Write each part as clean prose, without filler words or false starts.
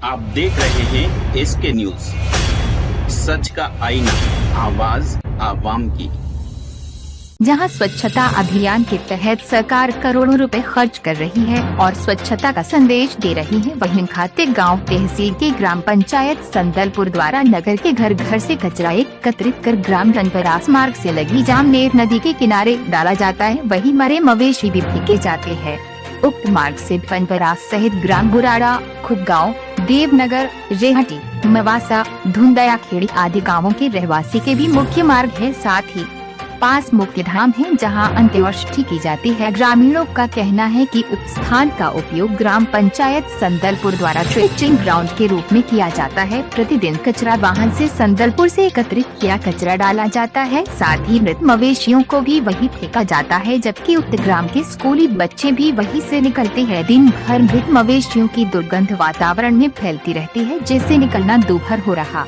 आप देख रहे हैं एसके न्यूज, सच का आईना, आवाज आवाम की। जहां स्वच्छता अभियान के तहत सरकार करोड़ों रुपए खर्च कर रही है और स्वच्छता का संदेश दे रही है, वहीं खाते गांव तहसील के ग्राम पंचायत संदलपुर द्वारा नगर के घर घर से कचरा एकत्रित कर ग्राम बनपरास मार्ग से लगी जामनेर नदी के किनारे डाला जाता है। वहीं मरे मवेशी भी फेंके जाते हैं। उक्त मार्ग से बनपरास सहित ग्राम बुराड़ा, खुदगांव, देवनगर, रेहटी, मवासा, धुंदया खेड़ी आदि गांवों के रहवासी के भी मुख्य मार्ग है। साथ ही पास मुक्तिधाम है, जहां अंत्येष्टि की जाती है। ग्रामीणों का कहना है कि उक्त स्थान का उपयोग ग्राम पंचायत संदलपुर द्वारा ट्रेचिंग ग्राउंड के रूप में किया जाता है। प्रतिदिन कचरा वाहन से संदलपुर से एकत्रित किया कचरा डाला जाता है। साथ ही मृत मवेशियों को भी वही फेंका जाता है, जबकि उक्त ग्राम के स्कूली बच्चे भी वही से निकलते हैं। दिन भर मृत मवेशियों की दुर्गंध वातावरण में फैलती रहती है, जिससे निकलना दूभर हो रहा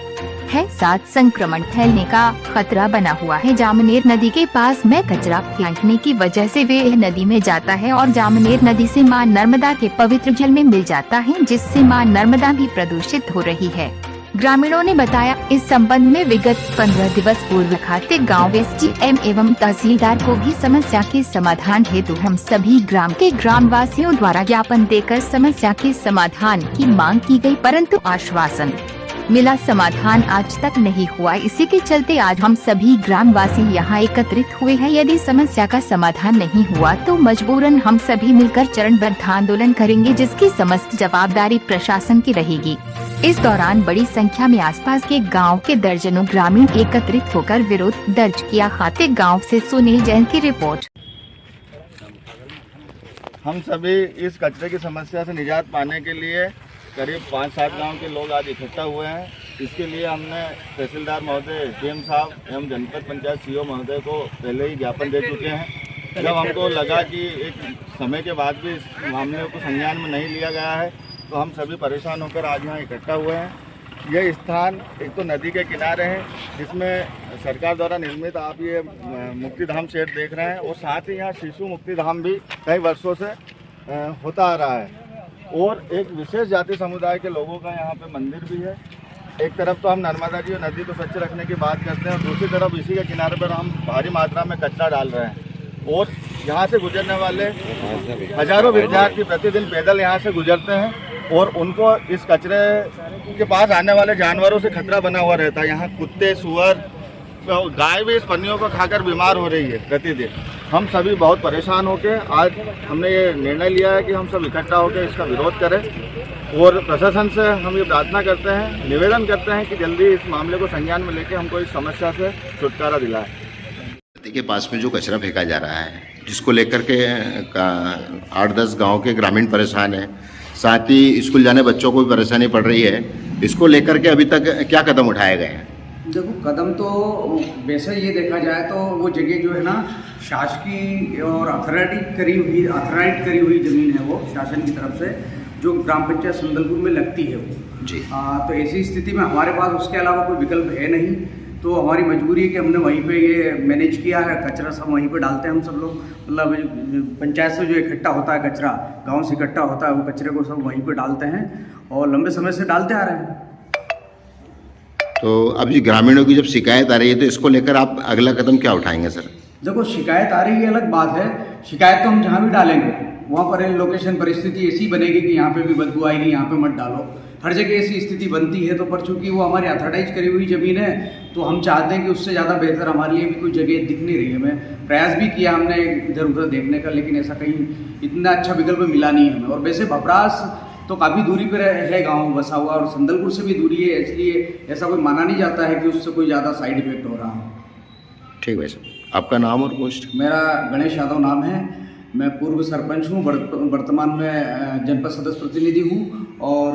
है। साथ संक्रमण फैलने का खतरा बना हुआ है। जामनेर नदी के पास में कचरा फेंकने की वजह से वे नदी में जाता है और जामनेर नदी से मां नर्मदा के पवित्र जल में मिल जाता है, जिससे मां नर्मदा भी प्रदूषित हो रही है। ग्रामीणों ने बताया, इस संबंध में विगत 15 दिवस पूर्व खाते गाँव एसडीएम एवं तहसीलदार को भी समस्या के समाधान हेतु हम सभी ग्राम के ग्रामवासियों द्वारा ज्ञापन देकर समस्या के समाधान की मांग की गई, परंतु आश्वासन मिला समाधान आज तक नहीं हुआ। इसी के चलते आज हम सभी ग्रामवासी यहाँ एकत्रित हुए हैं। यदि समस्या का समाधान नहीं हुआ तो मजबूरन हम सभी मिलकर चरणबद्ध आंदोलन करेंगे, जिसकी समस्त जवाबदारी प्रशासन की रहेगी। इस दौरान बड़ी संख्या में आसपास के गांव के दर्जनों ग्रामीण एकत्रित होकर विरोध दर्ज किया। खाते गाँव से सुनील जैन की रिपोर्ट। हम सभी इस कचरे की समस्या से निजात पाने के लिए करीब 5-7 गांव के लोग आज इकट्ठा हुए हैं। इसके लिए हमने तहसीलदार महोदय, डीएम साहब एवं जनपद पंचायत सीओ महोदय को पहले ही ज्ञापन दे चुके हैं। जब हमको लगा कि एक समय के बाद भी इस मामले को संज्ञान में नहीं लिया गया है, तो हम सभी परेशान होकर आज यहाँ इकट्ठा हुए हैं। यह स्थान एक तो नदी के किनारे है, जिसमें सरकार द्वारा निर्मित आप ये मुक्तिधाम शेड देख रहे हैं, और साथ ही यहाँ शिशु मुक्तिधाम भी कई वर्षों से होता आ रहा है। और एक विशेष जाति समुदाय के लोगों का यहाँ पे मंदिर भी है। एक तरफ तो हम नर्मदा जी और नदी को स्वच्छ रखने की बात करते हैं, और दूसरी तरफ इसी के किनारे पर हम भारी मात्रा में कचरा डाल रहे हैं। और यहाँ से गुजरने वाले हजारों विद्यार्थी प्रतिदिन पैदल यहाँ से गुजरते हैं, और उनको इस कचरे के पास आने वाले जानवरों से खतरा बना हुआ रहता है। यहाँ कुत्ते, सुअर, गाय भी इस पन्नियों को खाकर बीमार हो रही है प्रतिदिन। हम सभी बहुत परेशान होकर आज हमने ये निर्णय लिया है कि हम सब इकट्ठा होकर इसका विरोध करें, और प्रशासन से हम ये प्रार्थना करते हैं, निवेदन करते हैं कि जल्दी इस मामले को संज्ञान में लेकर हमको इस समस्या से छुटकारा दिलाएं। नदी के पास में जो कचरा फेंका जा रहा है, जिसको लेकर के 8-10 गाँव के ग्रामीण परेशान हैं, साथ ही स्कूल जाने बच्चों को भी परेशानी पड़ रही है। इसको लेकर के अभी तक क्या कदम उठाए गए हैं? देखो, कदम तो वैसे ये देखा जाए तो वो जगह जो है ना, शासकीय और अथॉराइट करी हुई ज़मीन है, वो शासन की तरफ से जो ग्राम पंचायत संदलपुर में लगती है वो जी। तो ऐसी स्थिति में हमारे पास उसके अलावा कोई विकल्प है नहीं, तो हमारी मजबूरी है कि हमने वहीं पे ये मैनेज किया है। कचरा सब वहीं पे डालते हैं हम सब लोग, मतलब पंचायत से जो इकट्ठा होता है कचरा, गाँव से इकट्ठा होता है, वो कचरे को सब वहीं पर डालते हैं और लंबे समय से डालते आ रहे हैं। तो अभी ग्रामीणों की जब शिकायत आ रही है, तो इसको लेकर आप अगला कदम क्या उठाएंगे सर? देखो, शिकायत आ रही है अलग बात है। शिकायत तो हम जहाँ भी डालेंगे वहाँ पर लोकेशन परिस्थिति ऐसी बनेगी कि यहाँ पे भी बदबू आएगी, यहाँ पे मत डालो। हर जगह ऐसी स्थिति बनती है। तो पर चूंकि वो हमारी अथॉराइज करी हुई ज़मीन है, तो हम चाहते हैं कि उससे ज़्यादा बेहतर हमारे लिए भी कोई जगह दिख नहीं रही है। हमें प्रयास भी किया हमने इधर उधर देखने का, लेकिन ऐसा कहीं इतना अच्छा विकल्प मिला नहीं है हमें। और वैसे भपरास तो काफ़ी दूरी पर है गांव बसा हुआ, और संदलपुर से भी दूरी है, इसलिए ऐसा कोई माना नहीं जाता है कि उससे कोई ज़्यादा साइड इफेक्ट हो रहा है। ठीक है सर, आपका नाम और पोस्ट? मेरा गणेश यादव नाम है। मैं पूर्व सरपंच हूँ, वर्तमान में जनपद सदस्य प्रतिनिधि हूँ, और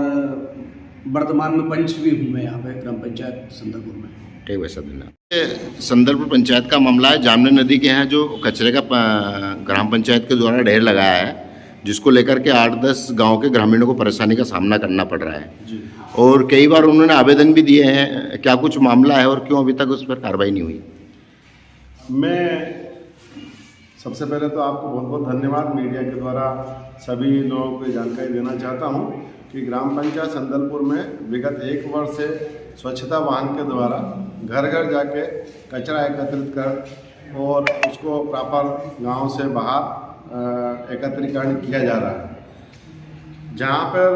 वर्तमान में पंच भी हूँ मैं यहाँ पे ग्राम पंचायत संदलपुर में। ठीक है सर, धन्यवाद। संदलपुर पंचायत का मामला है। जामनेर नदी के यहाँ जो कचरे का ग्राम पंचायत के द्वारा ढेर लगाया है, जिसको लेकर के 8-10 गांव के ग्रामीणों को परेशानी का सामना करना पड़ रहा है जी। और कई बार उन्होंने आवेदन भी दिए हैं। क्या कुछ मामला है और क्यों अभी तक उस पर कार्रवाई नहीं हुई? मैं सबसे पहले तो आपको बहुत बहुत धन्यवाद मीडिया के द्वारा सभी लोगों को जानकारी देना चाहता हूं। कि ग्राम पंचायत संदलपुर में विगत 1 वर्ष से स्वच्छता वाहन के द्वारा घर घर जाके कचरा एकत्रित कर और उसको प्रॉपर गांव से बाहर एकत्रीकरण किया जा रहा है। जहां पर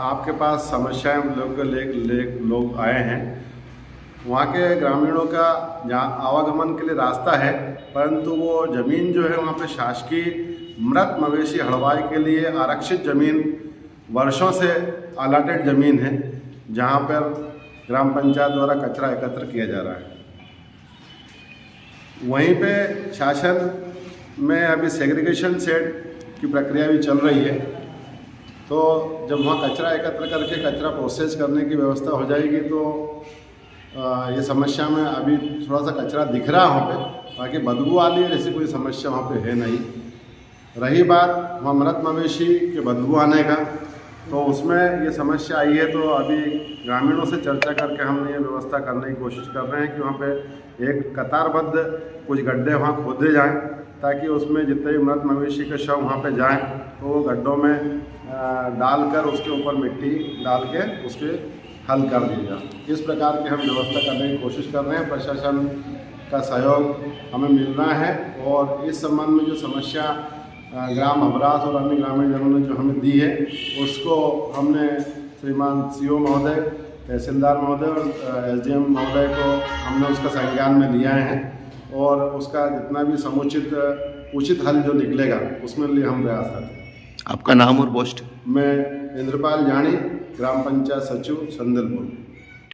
आपके पास समस्याएं लोग आए हैं, वहाँ के ग्रामीणों का जहाँ आवागमन के लिए रास्ता है, परंतु वो ज़मीन जो है वहाँ पे शासकीय मृत मवेशी हड़वाई के लिए आरक्षित ज़मीन वर्षों से अलाटेड ज़मीन है, जहाँ पर ग्राम पंचायत द्वारा कचरा एकत्र किया जा रहा है। वहीं पे शासन में अभी सेग्रीगेशन सेट की प्रक्रिया भी चल रही है, तो जब वहाँ कचरा एकत्र करके कचरा प्रोसेस करने की व्यवस्था हो जाएगी तो ये समस्या में अभी थोड़ा सा कचरा दिख रहा है वहाँ पे, बाकी बदबू वाली ऐसी कोई समस्या वहाँ पे है नहीं। रही बात वहाँ मृत मवेशी के बदबू आने का, तो उसमें ये समस्या आई है, तो अभी ग्रामीणों से चर्चा करके हम ये व्यवस्था करने की कोशिश कर रहे हैं कि वहाँ पे एक कतारबद्ध कुछ गड्ढे वहाँ खोदे जाएं, ताकि उसमें जितने भी मृत मवेशी के शव वहाँ पे जाएं तो वो गड्ढों में डालकर उसके ऊपर मिट्टी डाल के उसके हल कर दिया जाए। इस प्रकार की हम व्यवस्था करने की कोशिश कर रहे हैं। प्रशासन का सहयोग हमें मिल रहा है और इस संबंध में जो समस्या ग्राम अभरास और अन्य ग्रामीण जनों ने जो हमें दी है, उसको हमने श्रीमान CO महोदय, तहसीलदार महोदय और SDM महोदय को हमने उसका संज्ञान में लिया है और उसका जितना भी समुचित उचित हल जो निकलेगा उसमें लिए हम प्रयास करते हैं। आपका नाम और पोस्ट? मैं इंद्रपाल जानी, ग्राम पंचायत सचिव संदलपुर।